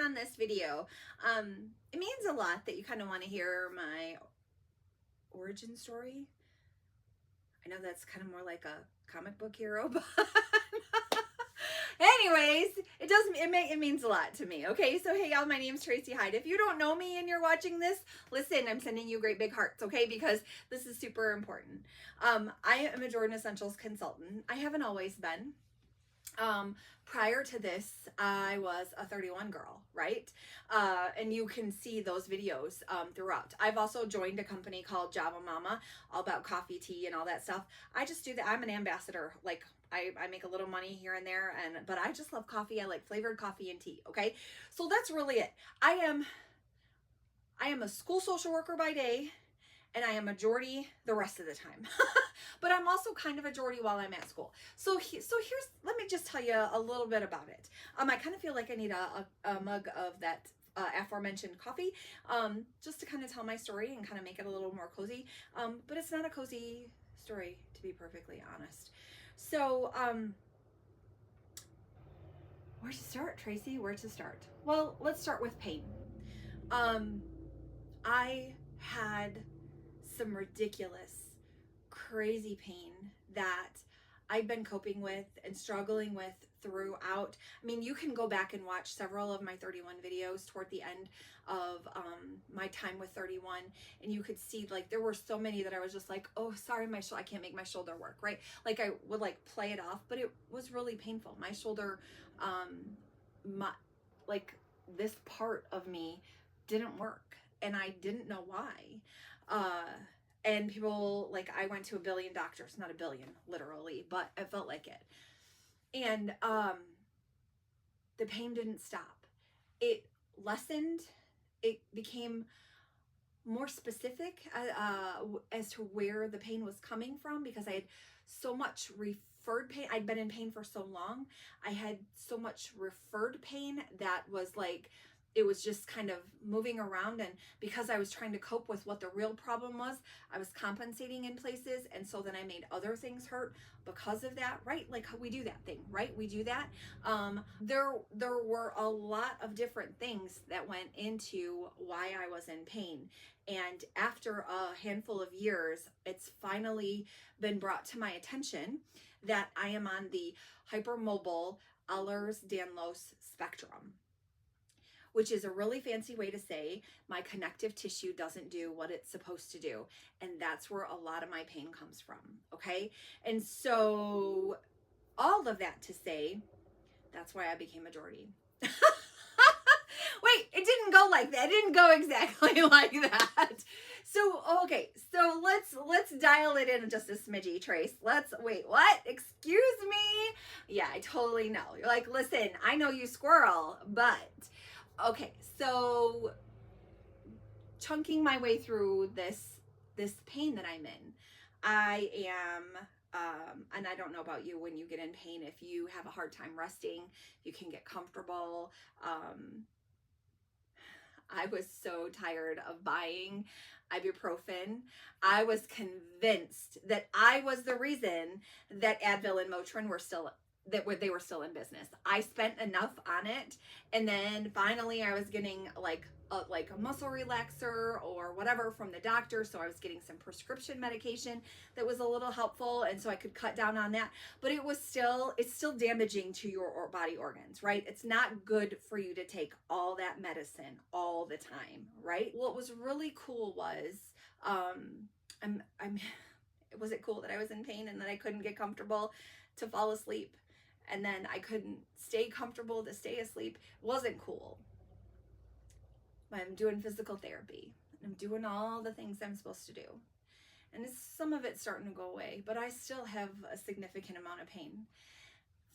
on this video. It means a lot that you kind of want to hear my origin story. I know that's kind of more like a comic book hero, but anyways, it means a lot to me. Okay, so hey y'all, my name's Tracy Hyde. If you don't know me and you're watching this, listen, I'm sending you great big hearts, okay? Because this is super important. I am a Jordan Essentials consultant. I haven't always been. Prior to this, I was a 31 girl, right? And you can see those videos throughout. I've also joined a company called Java Mama, all about coffee, tea, and all that stuff. I just do that. I'm an ambassador. Like I make a little money here and there, but I just love coffee. I like flavored coffee and tea. Okay, so that's really it. I am a school social worker by day, and I am a Geordie the rest of the time. But I'm also kind of a Geordie while I'm at school. So here's, let me just tell you a little bit about it. I kind of feel like I need a mug of that aforementioned coffee, just to kind of tell my story and kind of make it a little more cozy. But it's not a cozy story, to be perfectly honest. So, where to start, Tracy? Where to start? Well, let's start with pain. I had some ridiculous, crazy pain that I've been coping with and struggling with throughout. I mean, you can go back and watch several of my 31 videos toward the end of my time with 31, and you could see like there were so many that I was just like, oh, sorry, my shoulder, I can't make my shoulder work, right? Like I would like play it off, but it was really painful. My shoulder, like this part of me didn't work, and I didn't know why. And people, like, I went to a billion doctors, not a billion literally, but it felt like it. And the pain didn't stop. It lessened. It became more specific as to where the pain was coming from, because I had so much referred pain. I'd been in pain for so long. I had so much referred pain that was like, it was just kind of moving around, and because I was trying to cope with what the real problem was, I was compensating in places, and so then I made other things hurt because of that, right? Like we do that thing, right? We do that. There were a lot of different things that went into why I was in pain, and after a handful of years, it's finally been brought to my attention that I am on the hypermobile Ehlers-Danlos spectrum, which is a really fancy way to say my connective tissue doesn't do what it's supposed to do. And that's where a lot of my pain comes from, okay? And so all of that to say, that's why I became a Geordie. Wait, it didn't go like that. It didn't go exactly like that. So, okay, so let's dial it in just a smidgy, Trace. Wait, what? Excuse me? Yeah, I totally know. You're like, listen, I know you squirrel, but okay, so chunking my way through this pain that I'm in, I am, and I don't know about you, when you get in pain, if you have a hard time resting, you can get comfortable. I was so tired of buying ibuprofen. I was convinced that I was the reason that Advil and Motrin were still they were still in business. I spent enough on it, and then finally I was getting like a muscle relaxer or whatever from the doctor, so I was getting some prescription medication that was a little helpful, and so I could cut down on that. But it's still damaging to your body organs, right? It's not good for you to take all that medicine all the time, right? What was really cool was was it cool that I was in pain and that I couldn't get comfortable to fall asleep, and then I couldn't stay comfortable to stay asleep? It wasn't cool. I'm doing physical therapy. I'm doing all the things I'm supposed to do. And some of it's starting to go away, but I still have a significant amount of pain.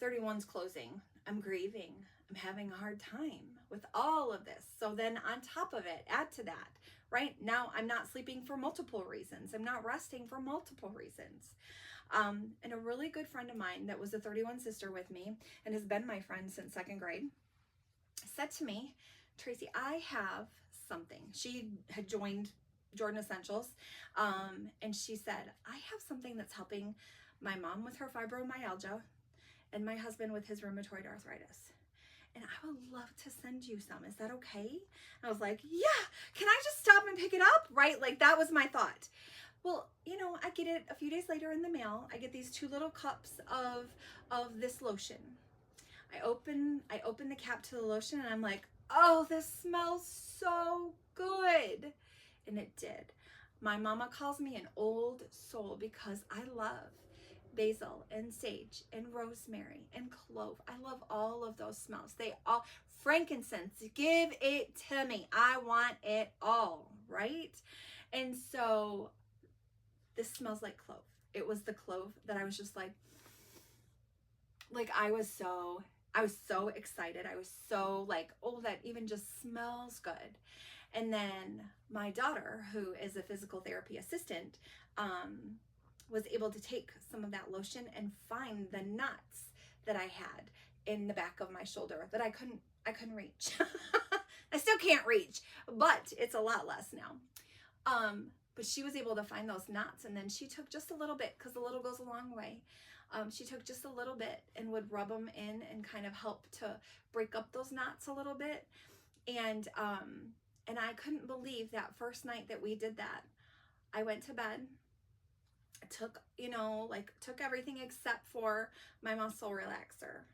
31's closing. I'm grieving. I'm having a hard time with all of this. So then on top of it, add to that, right? Now I'm not sleeping for multiple reasons. I'm not resting for multiple reasons. And a really good friend of mine that was a 31 sister with me and has been my friend since second grade said to me, Tracy, I have something. She had joined Jordan Essentials, and she said, I have something that's helping my mom with her fibromyalgia and my husband with his rheumatoid arthritis. and I would love to send you some. Is that okay? And I was like, yeah, can I just stop and pick it up? Right? Like that was my thought. Well, I get it a few days later in the mail. I get these 2 little cups of this lotion. I open the cap to the lotion and I'm like, oh, this smells so good. And it did. My mama calls me an old soul because I love basil and sage and rosemary and clove. I love all of those smells. Frankincense, give it to me. I want it all, right? And so this smells like clove. It was the clove that I was just like I was so excited. I was so like, oh, that even just smells good. And then my daughter, who is a physical therapy assistant, was able to take some of that lotion and find the knots that I had in the back of my shoulder that I couldn't reach. I still can't reach, but it's a lot less now. But she was able to find those knots, and then she took just a little bit, because a little goes a long way. She took just a little bit and would rub them in and kind of help to break up those knots a little bit. And I couldn't believe that first night that we did that. I went to bed, took everything except for my muscle relaxer.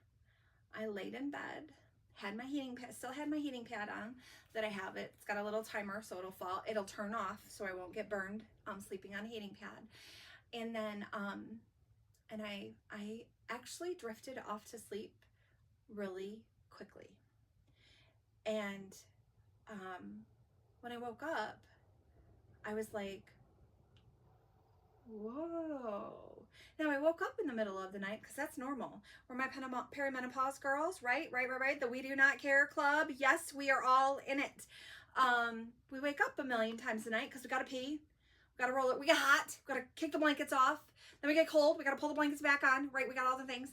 I laid in bed, had my heating pad, still had my heating pad on that I have. It's got a little timer, so it'll turn off so I won't get burned sleeping on a heating pad. And then and I actually drifted off to sleep really quickly. And when I woke up, I was like, whoa. Now I woke up in the middle of the night because that's normal. We're my perimenopause girls, right? The We Do Not Care Club. Yes, we are all in it. We wake up a million times a night because we gotta pee, we gotta roll it, we get hot, we gotta kick the blankets off, then we get cold, we gotta pull the blankets back on, right? We got all the things.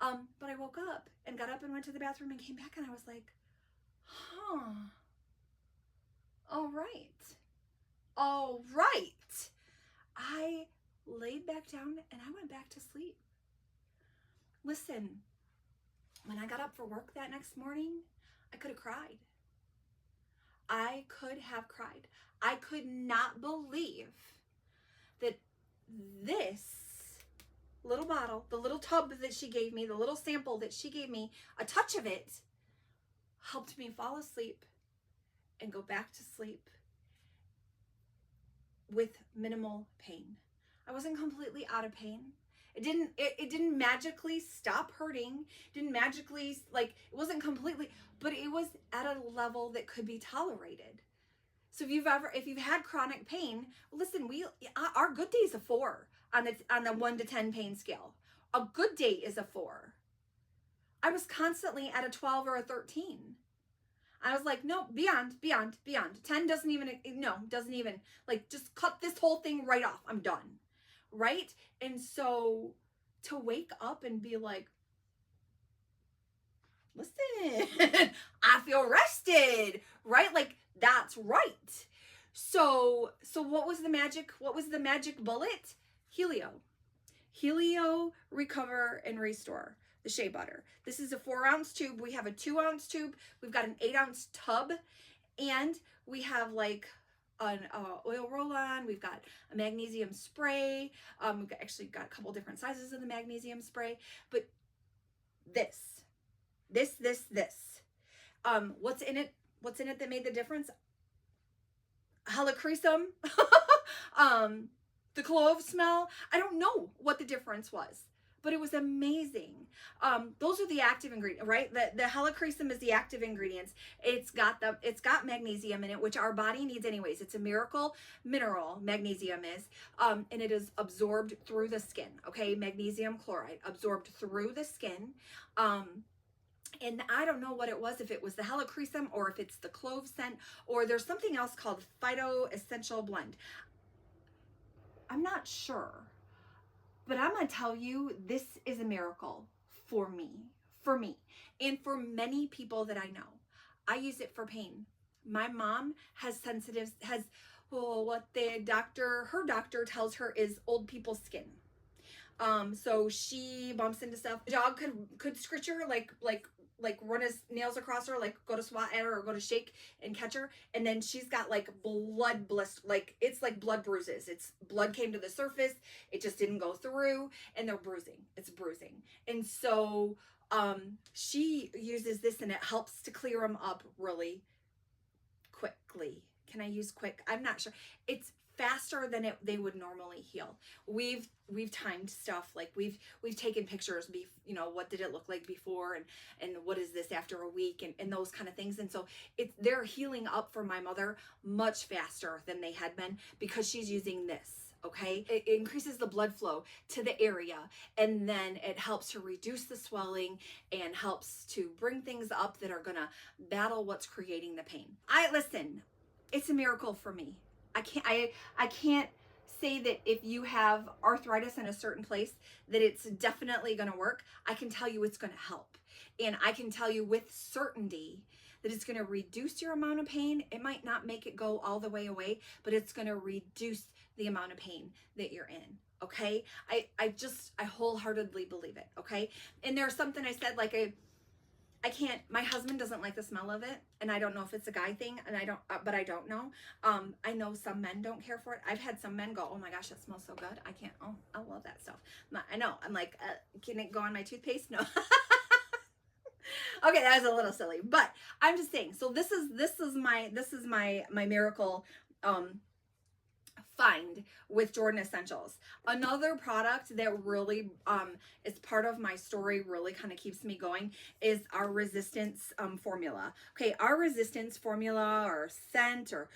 But I woke up and got up and went to the bathroom and came back and I was like, huh. All right. I laid back down and I went back to sleep. Listen, when I got up for work that next morning, I could have cried. I could have cried. I could not believe that this little bottle, the little tub that she gave me, the little sample that she gave me, a touch of it helped me fall asleep and go back to sleep with minimal pain. I wasn't completely out of pain. It didn't magically stop hurting. It didn't magically, it wasn't completely, but it was at a level that could be tolerated. So if you've had chronic pain, listen, our good day is a 4 on the 1 to 10 pain scale. A good day is a 4. I was constantly at a 12 or a 13. I was like, no, beyond. 10 doesn't even, just cut this whole thing right off. I'm done. Right? And so to wake up and be like, listen, I feel rested, right? That's right. So what was the magic bullet? Helio Recover and Restore, the shea butter. This is a 4-ounce tube. We have a 2-ounce tube. We've got an 8-ounce tub, and we have an oil roll-on. We've got a magnesium spray. We've actually got a couple different sizes of the magnesium spray. But this. What's in it? What's in it that made the difference? Helichrysum. The clove smell. I don't know what the difference was, but it was amazing. Those are the active ingredients, right? The helichrysum is the active ingredients. It's got magnesium in it, which our body needs anyways. It's a miracle mineral, magnesium is, and it is absorbed through the skin. Okay, magnesium chloride absorbed through the skin. And I don't know what it was, if it was the helichrysum or if it's the clove scent, or there's something else called Phyto Essential Blend. I'm not sure, but I'm going to tell you, this is a miracle for me, and for many people that I know. I use it for pain. My mom has what her doctor tells her is old people's skin. So she bumps into stuff. The dog could scritch her, like run his nails across her, like go to swat at her or go to shake and catch her. And then she's got like blood blister, like it's like blood bruises. It's blood came to the surface. It just didn't go through, and they're bruising. It's bruising. And so she uses this and it helps to clear them up really quickly. Can I use quick? I'm not sure. It's faster than they would normally heal. We've timed stuff, like we've taken pictures, you know, what did it look like before, and what is this after a week, and those kind of things. And so they're healing up for my mother much faster than they had been because she's using this. Okay, it increases the blood flow to the area, and then it helps to reduce the swelling and helps to bring things up that are gonna battle what's creating the pain. Listen, it's a miracle for me. I can't say that if you have arthritis in a certain place that it's definitely going to work. I can tell you it's going to help. And I can tell you with certainty that it's going to reduce your amount of pain. It might not make it go all the way away, but it's going to reduce the amount of pain that you're in. Okay? I wholeheartedly believe it. Okay? And there's something I said, like I can't, my husband doesn't like the smell of it, and I don't know if it's a guy thing, and but I don't know. I know some men don't care for it. I've had some men go, oh my gosh, that smells so good. I can't, oh, I love that stuff. I know, I'm like, can it go on my toothpaste? No. Okay, that was a little silly, but I'm just saying, so this is my miracle, find with Jordan Essentials. Another product that really is part of my story, really kind of keeps me going, is our resistance formula. Okay, our resistance formula, or scent, or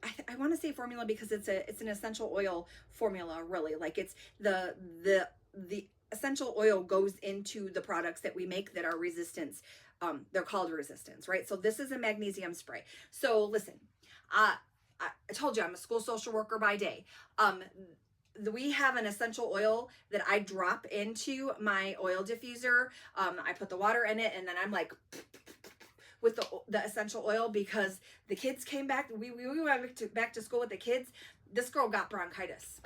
I want to say formula because it's an essential oil formula, really. Like it's the essential oil goes into the products that we make that are resistance. They're called resistance, right? So this is a magnesium spray. So listen, I told you I'm a school social worker by day. We have an essential oil that I drop into my oil diffuser. I put the water in it, and then I'm like with the essential oil, because the kids came back. We went back to school with the kids. This girl got bronchitis.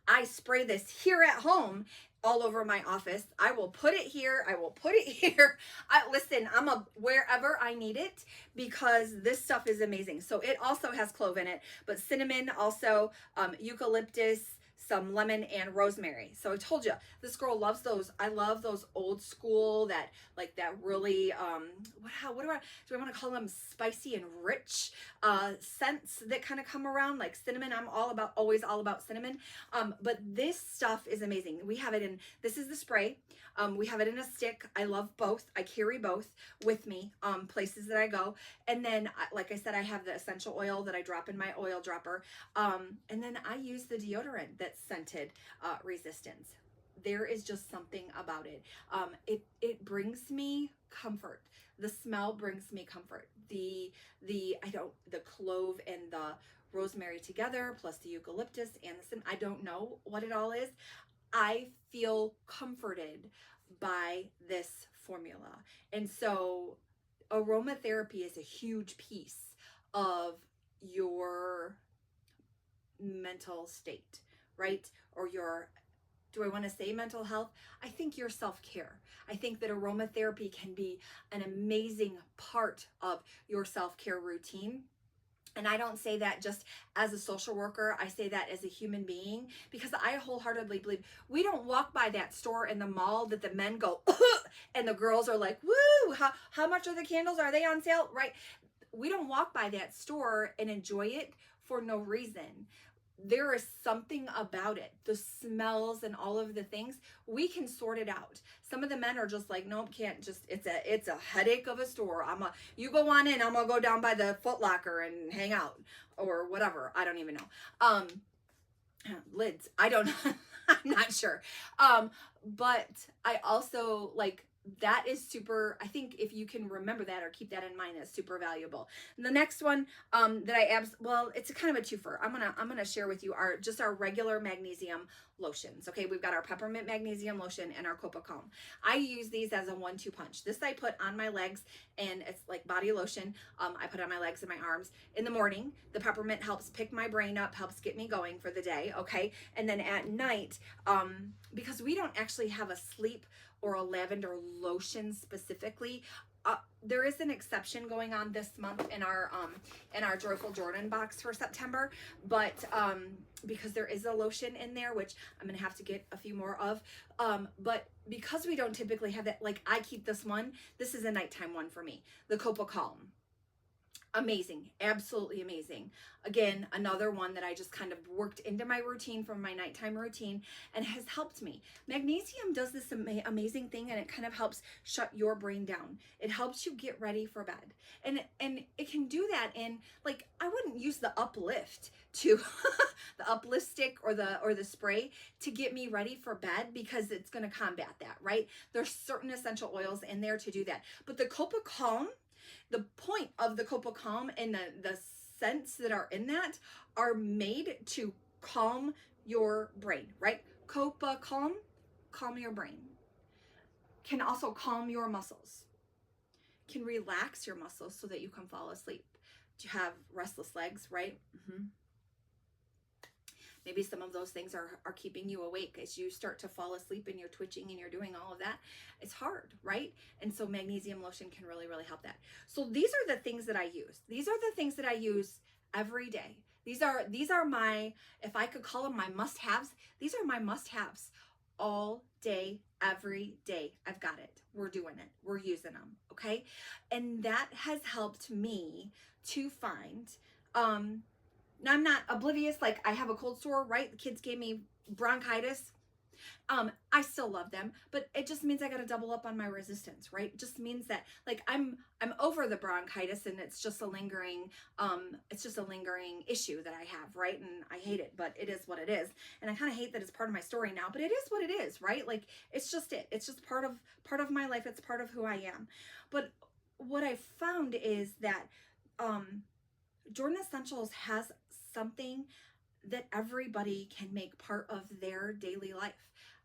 I spray this here at home all over my office. I will put it here. I will put it here. Listen, wherever I need it, because this stuff is amazing. So it also has clove in it, but cinnamon, also eucalyptus, some lemon, and rosemary. So I told you, this girl loves those. I love those old school, that really, do I want to call them, spicy and rich scents that kind of come around, like cinnamon. I'm always all about cinnamon. But this stuff is amazing. We have it in, this is the spray. We have it in a stick. I love both. I carry both with me places that I go. And then, like I said, I have the essential oil that I drop in my oil dropper. And then I use the deodorant that's scented resistance. There is just something about it. It brings me comfort. The smell brings me comfort. The clove and the rosemary together, plus the eucalyptus and the cinnamon. I don't know what it all is. I feel comforted by this formula. And so aromatherapy is a huge piece of your mental state, right? Or your, do I want to say mental health? I think your self-care. I think that aromatherapy can be an amazing part of your self-care routine. And I don't say that just as a social worker. I say that as a human being, because I wholeheartedly believe we don't walk by that store in the mall that the men go, and the girls are like, woo, how much are the candles? Are they on sale? Right? We don't walk by that store and enjoy it for no reason. There is something about it, the smells and all of the things. We can sort it out. Some of the men are just like, nope, can't. Just it's a headache of a store. You go on in. I'm gonna go down by the Foot Locker and hang out, or whatever. I don't even know. Lids. I don't know. I'm not sure. But I also, like, that is super, I think if you can remember that or keep that in mind, that's super valuable. And the next one that well, it's a kind of a twofer. I'm gonna share with you our regular magnesium lotions. Okay, we've got our peppermint magnesium lotion and our Copa Calm. I use these as a 1-2 punch. This I put on my legs, and it's like body lotion. I put on my legs and my arms in the morning. The peppermint helps pick my brain up, helps get me going for the day. Okay, and then at night, because we don't actually have a sleep or a lavender lotion specifically. There is an exception going on this month in our Joyful Jordan box for September, but because there is a lotion in there, which I'm gonna have to get a few more of, but because we don't typically have that, like I keep this one. This is a nighttime one for me, the Copa Calm. Amazing, absolutely amazing. Again, another one that I just kind of worked into my routine from my nighttime routine and has helped me. Magnesium does this amazing thing, and it kind of helps shut your brain down. It helps you get ready for bed. And it can do that in, like, I wouldn't use the Uplift to the Uplift stick or the spray to get me ready for bed, because it's going to combat that, right? There's certain essential oils in there to do that. But the Copa Calm, the point of the Copa Calm and the scents that are in that are made to calm your brain, right? Copa Calm, calm your brain. Can also calm your muscles. Can relax your muscles so that you can fall asleep. Do you have restless legs, right? Maybe some of those things are keeping you awake as you start to fall asleep and you're twitching and you're doing all of that. It's hard, right? And so magnesium lotion can really, really help that. So these are the things that I use. These are the things that I use every day. These are my, if I could call them my must-haves, these are my must-haves all day, every day. I've got it. We're doing it. We're using them, okay? And that has helped me to find, now, I'm not oblivious, like I have a cold sore, right? The kids gave me bronchitis. I still love them, but it just means I got to double up on my resistance, right? It just means that, like, I'm over the bronchitis, and it's just a lingering issue that I have, right? And I hate it, but it is what it is. And I kind of hate that it's part of my story now, but it is what it is, right? Like, it's just part of my life. It's part of who I am. But what I found is that Jordan Essentials has something that everybody can make part of their daily life.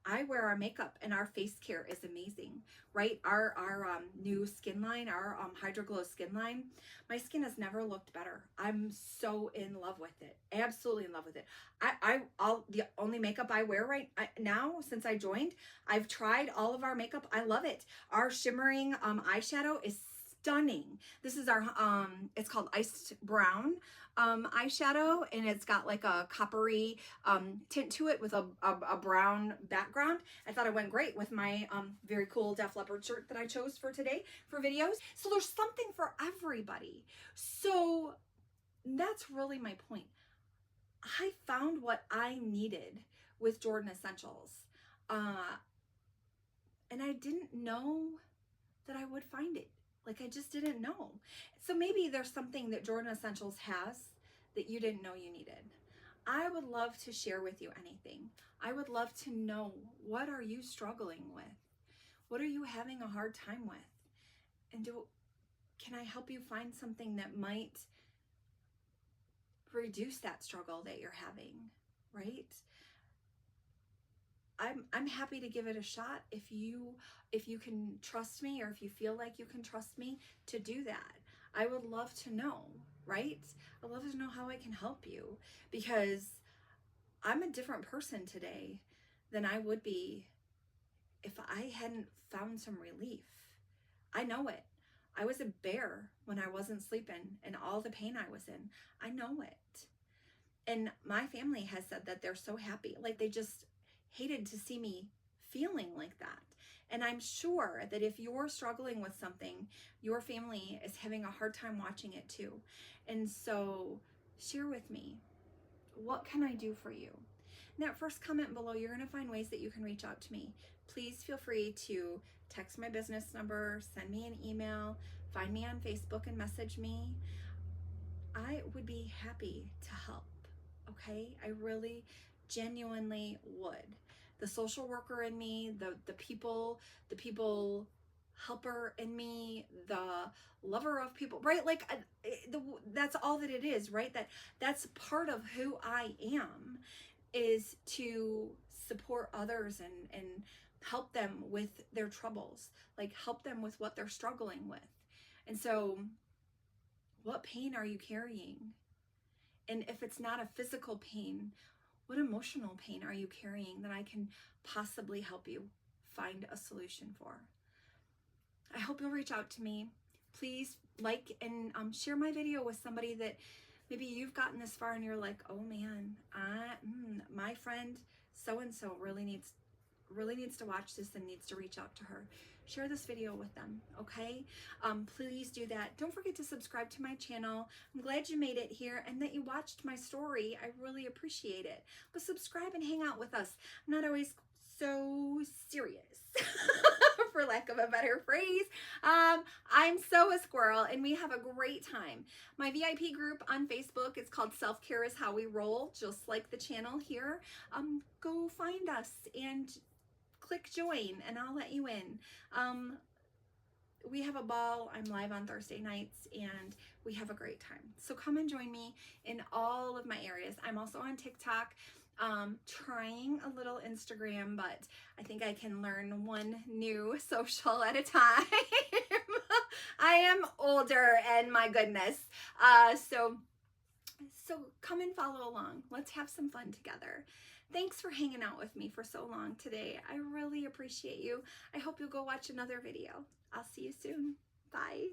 I wear our makeup, and our face care is amazing, right? Our new skin line, our Hydroglow skin line, my skin has never looked better. I'm so in love with it, absolutely in love with it. The only makeup I wear now since I joined, I've tried all of our makeup. I love it. Our shimmering eyeshadow is stunning. This is our it's called Iced Brown eyeshadow, and it's got like a coppery tint to it with a brown background. I thought it went great with my very cool Def Leppard shirt that I chose for today for videos. So there's something for everybody. So that's really my point. I found what I needed with Jordan Essentials, and I didn't know that I would find it. Like, I just didn't know. So maybe there's something that Jordan Essentials has that you didn't know you needed. I would love to share with you anything. I would love to know, what are you struggling with? What are you having a hard time with? And can I help you find something that might reduce that struggle that you're having, right? I'm happy to give it a shot if you can trust me, or if you feel like you can trust me to do that. I would love to know, right? I'd love to know how I can help you, because I'm a different person today than I would be if I hadn't found some relief. I know it. I was a bear when I wasn't sleeping and all the pain I was in. I know it. And my family has said that they're so happy. Like, they just hated to see me feeling like that. And I'm sure that if you're struggling with something, your family is having a hard time watching it too. And so share with me, what can I do for you? In that first comment below, you're going to find ways that you can reach out to me. Please feel free to text my business number, send me an email, find me on Facebook and message me. I would be happy to help, okay? I really genuinely would. The social worker in me, the people helper in me, the lover of people, right? Like that's all that it is, right? That's part of who I am, is to support others and help them with their troubles, like help them with what they're struggling with. And so what pain are you carrying? And if it's not a physical pain, what emotional pain are you carrying that I can possibly help you find a solution for? I hope you'll reach out to me. Please like and share my video with somebody that maybe you've gotten this far and you're like, oh man, my friend so-and-so really needs to watch this and needs to reach out to her. Share this video with them, okay? Please do that. Don't forget to subscribe to my channel. I'm glad you made it here and that you watched my story. I really appreciate it. But subscribe and hang out with us. I'm not always so serious, for lack of a better phrase. I'm so a squirrel and we have a great time. My VIP group on Facebook is called Self-Care is How We Roll, just like the channel here. Go find us and click join and I'll let you in. We have a ball. I'm live on Thursday nights and we have a great time. So come and join me in all of my areas. I'm also on TikTok, trying a little Instagram, but I think I can learn one new social at a time. I am older and my goodness. So come and follow along. Let's have some fun together. Thanks for hanging out with me for so long today. I really appreciate you. I hope you'll go watch another video. I'll see you soon. Bye.